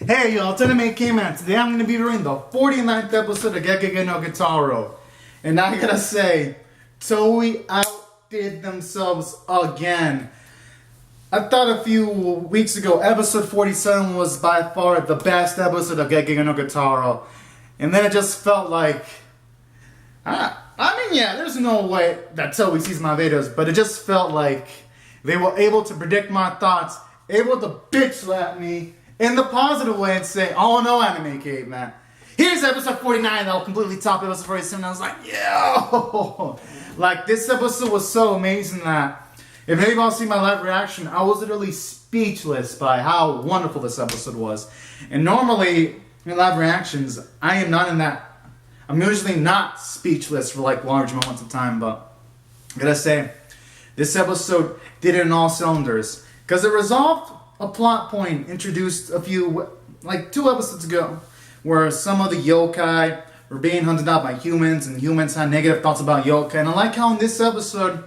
Hey y'all, it's Anime K-Man. Today I'm going to be reviewing the 49th episode of Gegege no Kitarou. And I gotta say, Toei outdid themselves again. I thought a few weeks ago, episode 47 was by far the best episode of Gegege no Kitarou. And then it just felt like... there's no way that Toei sees my videos, but it just felt like they were able to predict my thoughts, able to bitch slap me in the positive way and say, oh no, Anime Caveman. Here's episode 49 that will completely top episode 47. I was like, yo! Like, this episode was so amazing that if any of y'all see my live reaction, I was literally speechless by how wonderful this episode was. And normally, in live reactions, I am not in that. I'm usually not speechless for like large moments of time, but I gotta say, this episode did it in all cylinders. Because it resolved a plot point introduced a few, like 2 episodes ago, where some of the yokai were being hunted out by humans, and humans had negative thoughts about yokai. And I like how in this episode,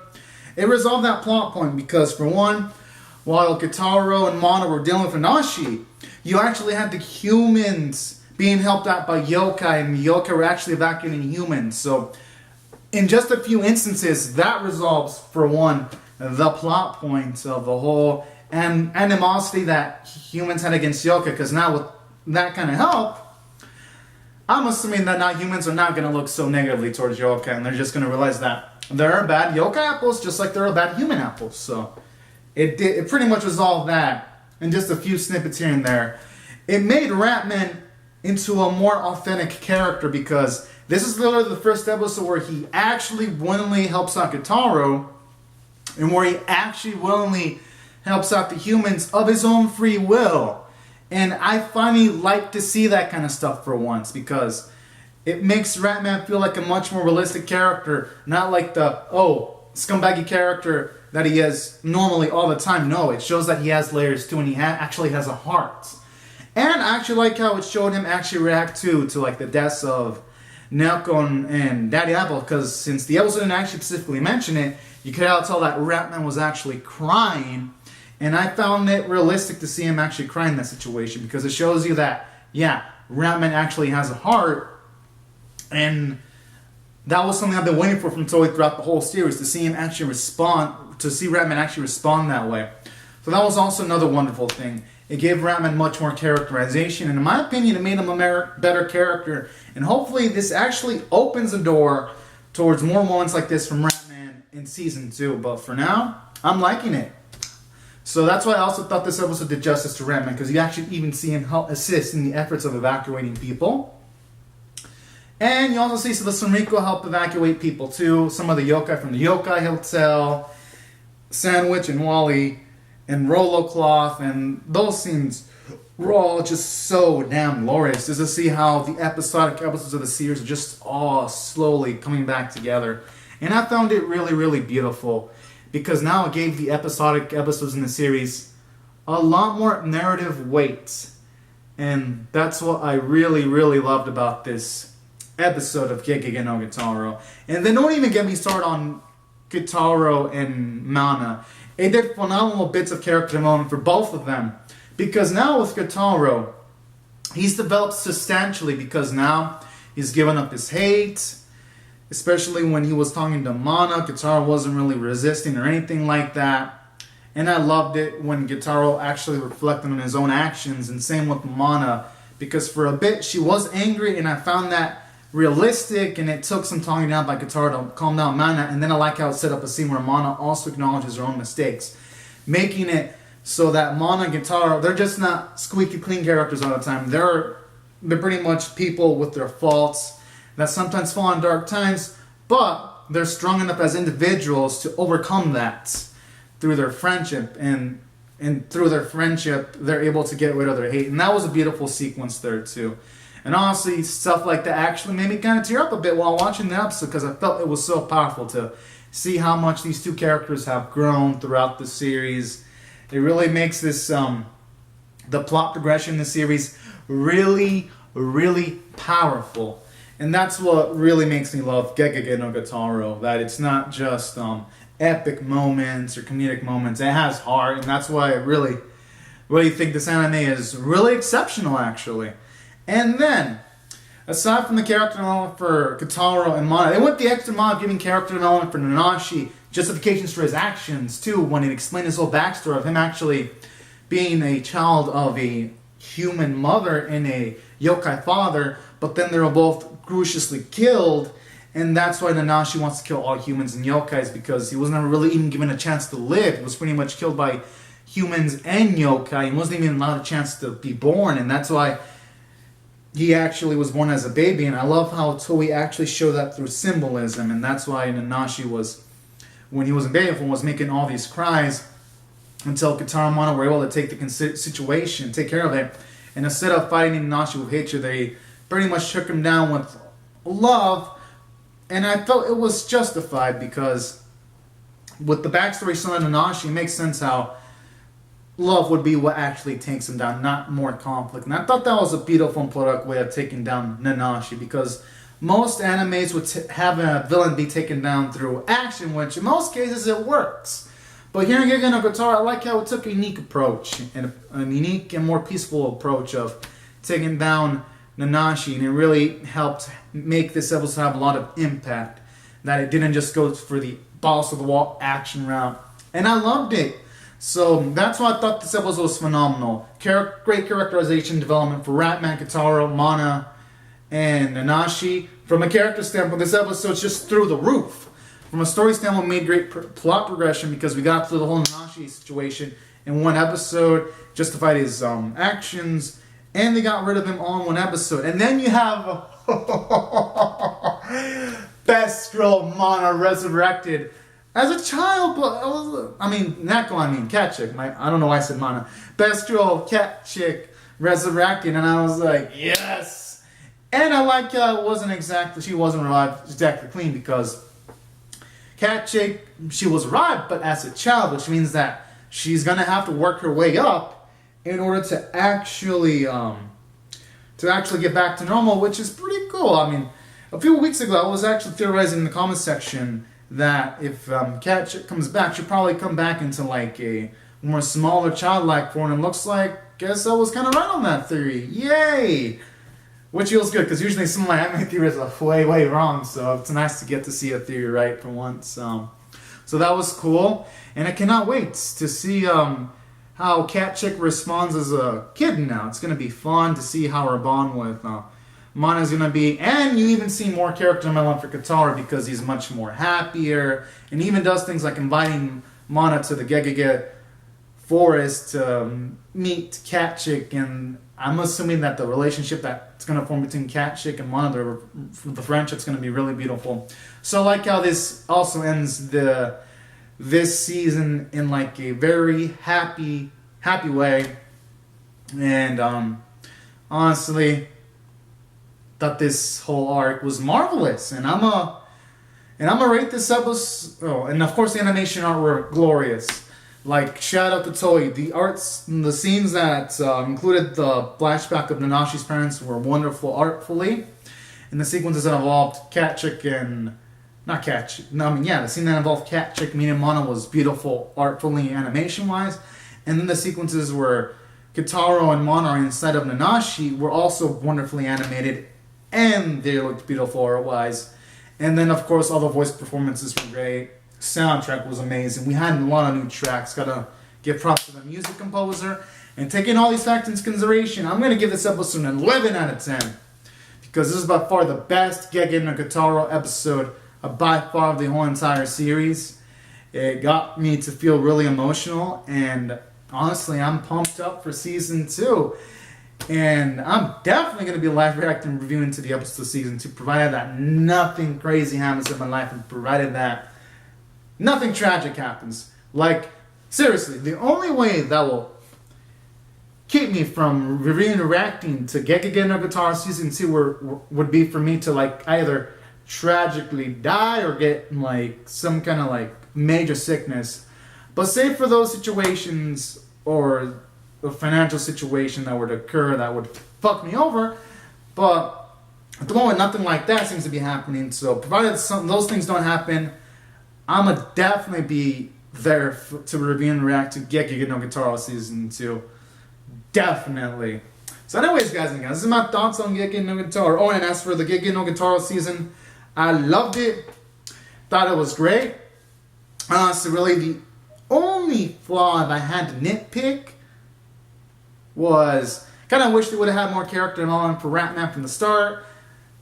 it resolved that plot point, because for one, while Kitarou and Mana were dealing with Anashi, you actually had the humans being helped out by yokai, and the yokai were actually evacuating humans. So, in just a few instances, that resolves, for one, the plot point of the whole animosity that humans had against yokai, because now with that kind of help, I'm assuming that now humans are not going to look so negatively towards yokai, and they're just going to realize that there are bad yokai apples just like there are bad human apples. So it pretty much resolved that in just a few snippets here and there. It made Ratman into a more authentic character, because this is literally the first episode where he actually willingly helps out Kitarou, and where he actually willingly helps out the humans of his own free will. And I finally like to see that kind of stuff for once, because it makes Ratman feel like a much more realistic character, not like the, scumbaggy character that he is normally all the time. No, it shows that he has layers too, and he actually has a heart. And I actually like how it showed him actually react to like the deaths of Nelko and Daddy Apple, because since the episode didn't actually specifically mention it, you could tell that Ratman was actually crying. And I found it realistic to see him actually cry in that situation, because it shows you that, yeah, Ratman actually has a heart. And that was something I've been waiting for from Toei throughout the whole series, to see him actually respond, to see Ratman actually respond that way. So that was also another wonderful thing. It gave Ratman much more characterization, and in my opinion, it made him a better character. And hopefully this actually opens the door towards more moments like this from Ratman in Season 2. But for now, I'm liking it. So that's why I also thought this episode did justice to Ratman, because you actually even see him help assist in the efforts of evacuating people. And you also see the Sunriko help evacuate people too. Some of the yokai from the Yokai Hotel, Sandwich and Wally, and Rolo Cloth, and those scenes were all just so damn glorious. Just to see how the episodic episodes of the series are just all slowly coming back together. And I found it really, really beautiful, because now it gave the episodic episodes in the series a lot more narrative weight. And that's what I really, really loved about this episode of Gegege no Kitarou. And then don't even get me started on Kitarou and Mana. It did phenomenal bits of character development for both of them. Because now with Kitarou, he's developed substantially, because now he's given up his hate. Especially when he was talking to Mana, Kitarou wasn't really resisting or anything like that. And I loved it when Kitarou actually reflected on his own actions, and same with Mana. Because for a bit, she was angry, and I found that realistic, and it took some talking down by Kitarou to calm down Mana. And then I like how it set up a scene where Mana also acknowledges her own mistakes, making it so that Mana and Kitarou, they're just not squeaky clean characters all the time. They're pretty much people with their faults that sometimes fall in dark times, but they're strong enough as individuals to overcome that through their friendship, and through their friendship, they're able to get rid of their hate. And that was a beautiful sequence there too. And honestly, stuff like that actually made me kind of tear up a bit while watching the episode, because I felt it was so powerful to see how much these two characters have grown throughout the series. It really makes this, the plot progression in the series really, really powerful. And that's what really makes me love Gegege no Kitarou, that it's not just epic moments or comedic moments. It has heart, and that's why it really really think this anime is really exceptional, actually. And then, aside from the character development for Kitarou and Mana, they went the extra mile giving character development for Nanashi, justifications for his actions, too, when he explained his whole backstory of him actually being a child of a human mother and a yokai father, but then they were both graciously killed, and that's why Nanashi wants to kill all humans and yokais, because he was never really even given a chance to live. He was pretty much killed by humans and yokai. He wasn't even allowed a chance to be born, and that's why he actually was born as a baby. And I love how Toei actually showed that through symbolism, and that's why Nanashi was, when he was in baby form, was making all these cries until Kitarou and Mana were able to take the situation, take care of it, and instead of fighting Nanashi with hatred, they pretty much took him down with love. And I felt it was justified, because with the backstory still in Nanashi, it makes sense how love would be what actually takes him down, not more conflict. And I thought that was a beautiful and poetic way of taking down Nanashi, because most animes would have a villain be taken down through action, which in most cases it works. But here in Gegege no Kitarou, I like how it took a unique approach, and a unique and more peaceful approach of taking down Nanashi, and it really helped make this episode have a lot of impact, that it didn't just go for the balls to the wall action route, and I loved it. So that's why I thought this episode was phenomenal. Great characterization development for Ratman, Kitarou, Mana, and Nanashi. From a character standpoint, this episode's just through the roof. From a story standpoint, made great plot progression, because we got through the whole Nanashi situation in one episode, justified his actions, and they got rid of him all in one episode. And then you have Best Girl Mana resurrected as a child, but cat chick. I don't know why I said Mana. Best Girl cat chick resurrected, and I was like, yes. And I like how she wasn't revived exactly clean, because cat chick, she was revived, but as a child, which means that she's gonna have to work her way up in order to actually get back to normal, which is pretty cool. I mean, a few weeks ago, I was actually theorizing in the comments section that if cat chick comes back, she'll probably come back into like a more smaller childlike form, and looks like, guess I was kind of right on that theory. Yay! Which feels good, because usually some of my anime theories are way, way wrong, so it's nice to get to see a theory right for once. So that was cool, and I cannot wait to see how Cat Chick responds as a kid now. It's going to be fun to see how her bond with Mana is going to be, and you even see more character development for Kitarou, because he's much more happier, and even does things like inviting Mana to the Gegege forest to meet Cat Chick, and I'm assuming that the relationship that's going to form between Cat Chick and Mana, the friendship's going to be really beautiful. So I like how this also ends this season in like a very happy way, and honestly, thought this whole arc was marvelous, and I'm gonna rate this episode. Oh, and of course the animation art were glorious. Like, shout out to Toei. The arts, the scenes that included the flashback of Nanashi's parents were wonderful artfully. And the sequences that involved Cat Chick and... the scene that involved Cat Chick meeting Mana was beautiful artfully animation-wise. And then the sequences where Kitarou and Mana are inside of Nanashi were also wonderfully animated. And they looked beautiful art-wise. And then, of course, all the voice performances were great. Soundtrack was amazing. We had a lot of new tracks. Gotta give props to the music composer. And taking all these factors into consideration, I'm gonna give this episode an 11 out of 10. Because this is by far the best Gegege no Kitarou episode by far of the whole entire series. It got me to feel really emotional, and honestly, I'm pumped up for season 2. And I'm definitely going to be live reacting and reviewing to the episode of season 2, provided that nothing crazy happens in my life, and provided that nothing tragic happens. Like, seriously, the only way that will keep me from reviewing and reacting to Gegege no Kitarou season 2 would be for me to, like, either tragically die or get, like, some kind of, like, major sickness. But say for those situations, or a financial situation that would occur that would fuck me over, but at the moment nothing like that seems to be happening. So provided those things don't happen, I'm gonna definitely be there to review and react to Gegege no Kitarou season 2. definitely. So anyways, guys and gals, this is my thoughts on Gegege no Kitaro. Oh, and as for the Gegege no Kitaro season, I loved it. Thought it was great. So really the only flaw, if I had to nitpick, was kind of wish they would have had more character development for Ratman from the start.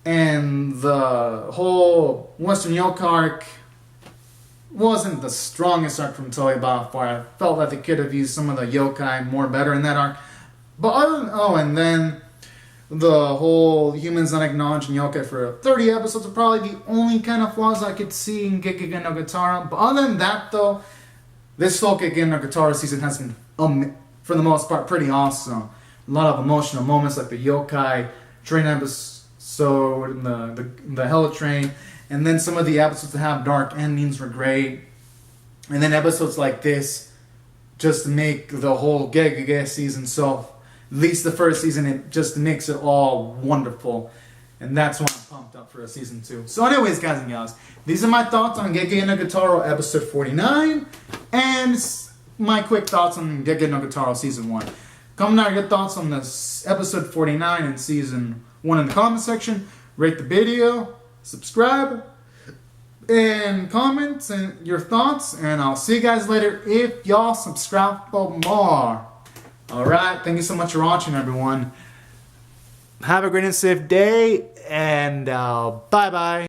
And the whole Western Yoke arc wasn't the strongest arc from Toei by far. I felt that they could have used some of the yokai more better in that arc. But other than, and then the whole humans not acknowledging yokai for 30 episodes are probably the only kind of flaws I could see in Gegege no Kitaro. But other than that, though, this whole Gegege no Kitaro season has been, for the most part, pretty awesome. A lot of emotional moments like the yokai train episode and the Hella train. And then some of the episodes that have dark endings were great. And then episodes like this just make the whole Gegege season, so at least the first season, it just makes it all wonderful. And that's why I'm pumped up for a season 2. So anyways, guys and gals, these are my thoughts on Gegege no Kitaro episode 49. And my quick thoughts on Gegege no Kitaro season 1. Comment out your thoughts on this episode 49 and season 1 in the comment section. Rate the video, subscribe, and comment and your thoughts. And I'll see you guys later if y'all subscribe for more. Alright, thank you so much for watching, everyone. Have a great and safe day, and bye-bye.